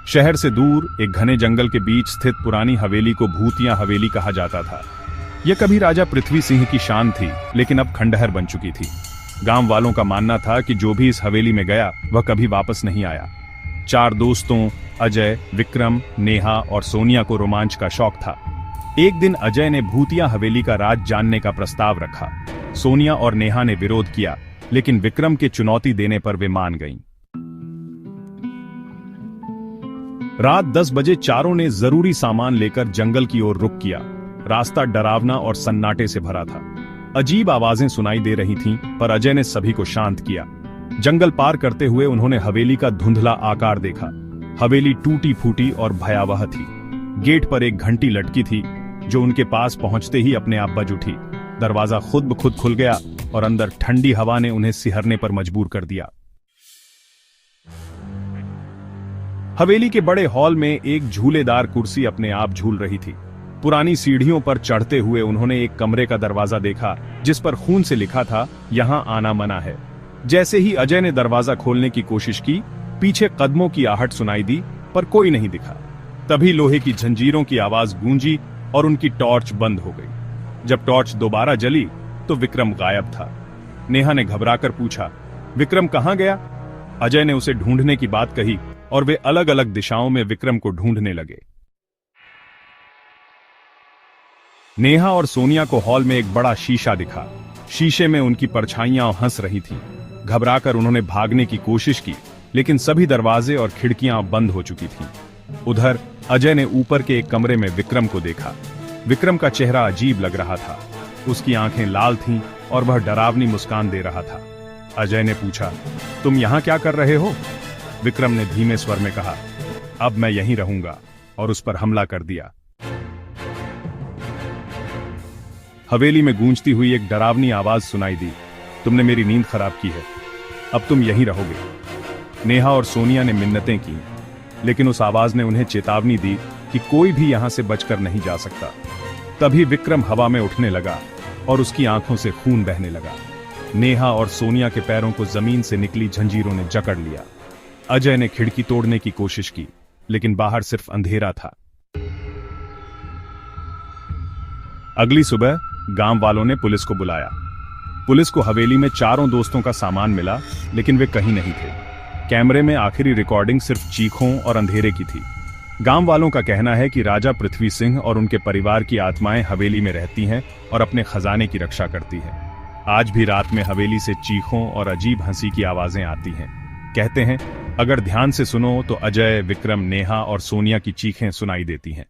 शहर से दूर एक घने जंगल के बीच स्थित पुरानी हवेली को भूतिया हवेली कहा जाता था। यह कभी राजा पृथ्वी सिंह की शान थी, लेकिन अब खंडहर बन चुकी थी। गांव वालों का मानना था कि जो भी इस हवेली में गया वह कभी वापस नहीं आया। 4 दोस्तों अजय, विक्रम, नेहा और सोनिया को रोमांच का शौक था। एक दिन अजय ने भूतिया हवेली का राज जानने का प्रस्ताव रखा। सोनिया और नेहा ने विरोध किया, लेकिन विक्रम के चुनौती देने पर वे मान गईं। रात 10 बजे चारों ने जरूरी सामान लेकर जंगल की ओर रुख किया। रास्ता डरावना और सन्नाटे से भरा था। अजीब आवाजें सुनाई दे रही थीं, पर अजय ने सभी को शांत किया। जंगल पार करते हुए उन्होंने हवेली का धुंधला आकार देखा। हवेली टूटी फूटी और भयावह थी। गेट पर एक घंटी लटकी थी, जो उनके पास पहुंचते ही अपने आप बज उठी। दरवाजा खुद ब खुद खुल गया और अंदर ठंडी हवा ने उन्हें सिहरने पर मजबूर कर दिया। हवेली के बड़े हॉल में एक झूलेदार कुर्सी अपने आप झूल रही थी। पुरानी सीढ़ियों पर चढ़ते हुए उन्होंने एक कमरे का दरवाजा देखा, जिस पर खून से लिखा था, यहां आना मना है। जैसे ही अजय ने दरवाजा खोलने की कोशिश की, पीछे कदमों की आहट सुनाई दी, पर कोई नहीं दिखा। तभी लोहे की जंजीरों की आवाज गूंजी और उनकी टॉर्च बंद हो गई। जब टॉर्च दोबारा जली तो विक्रम गायब था। नेहा ने घबराकर पूछा, विक्रम कहां गया? अजय ने उसे ढूंढने की बात कही और वे अलग अलग दिशाओं में विक्रम को ढूंढने लगे। नेहा और सोनिया को हॉल में एक बड़ा शीशा दिखा। शीशे में उनकी परछाइयां हंस रही थीं। घबराकर उन्होंने भागने की कोशिश की, लेकिन सभी दरवाजे और खिड़कियां बंद हो चुकी थीं। उधर अजय ने ऊपर के एक कमरे में विक्रम को देखा। विक्रम का चेहरा अजीब लग रहा था। उसकी आंखें लाल थीं और वह डरावनी मुस्कान दे रहा था। अजय ने पूछा, तुम यहां क्या कर रहे हो? विक्रम ने धीमे स्वर में कहा, अब मैं यहीं रहूंगा, और उस पर हमला कर दिया। हवेली में गूंजती हुई एक डरावनी आवाज सुनाई दी, तुमने मेरी नींद खराब की है, अब तुम यहीं रहोगे। नेहा और सोनिया ने मिन्नतें की, लेकिन उस आवाज ने उन्हें चेतावनी दी कि कोई भी यहां से बचकर नहीं जा सकता। तभी विक्रम हवा में उठने लगा और उसकी आंखों से खून बहने लगा। नेहा और सोनिया के पैरों को जमीन से निकली जंजीरों ने जकड़ लिया। अजय ने खिड़की तोड़ने की कोशिश की, लेकिन बाहर सिर्फ अंधेरा था। अगली सुबह गांव वालों ने पुलिस को बुलाया। पुलिस को हवेली में चारों दोस्तों का सामान मिला, लेकिन वे कहीं नहीं थे। कैमरे में आखिरी रिकॉर्डिंग सिर्फ चीखों और अंधेरे की थी। गांव वालों का कहना है कि राजा पृथ्वी सिंह और उनके परिवार की आत्माएं हवेली में रहती हैं और अपने खजाने की रक्षा करती हैं। आज भी रात में हवेली से चीखों और अजीब हंसी की आवाजें आती हैं। कहते हैं, अगर ध्यान से सुनो तो अजय, विक्रम, नेहा और सोनिया की चीखें सुनाई देती हैं।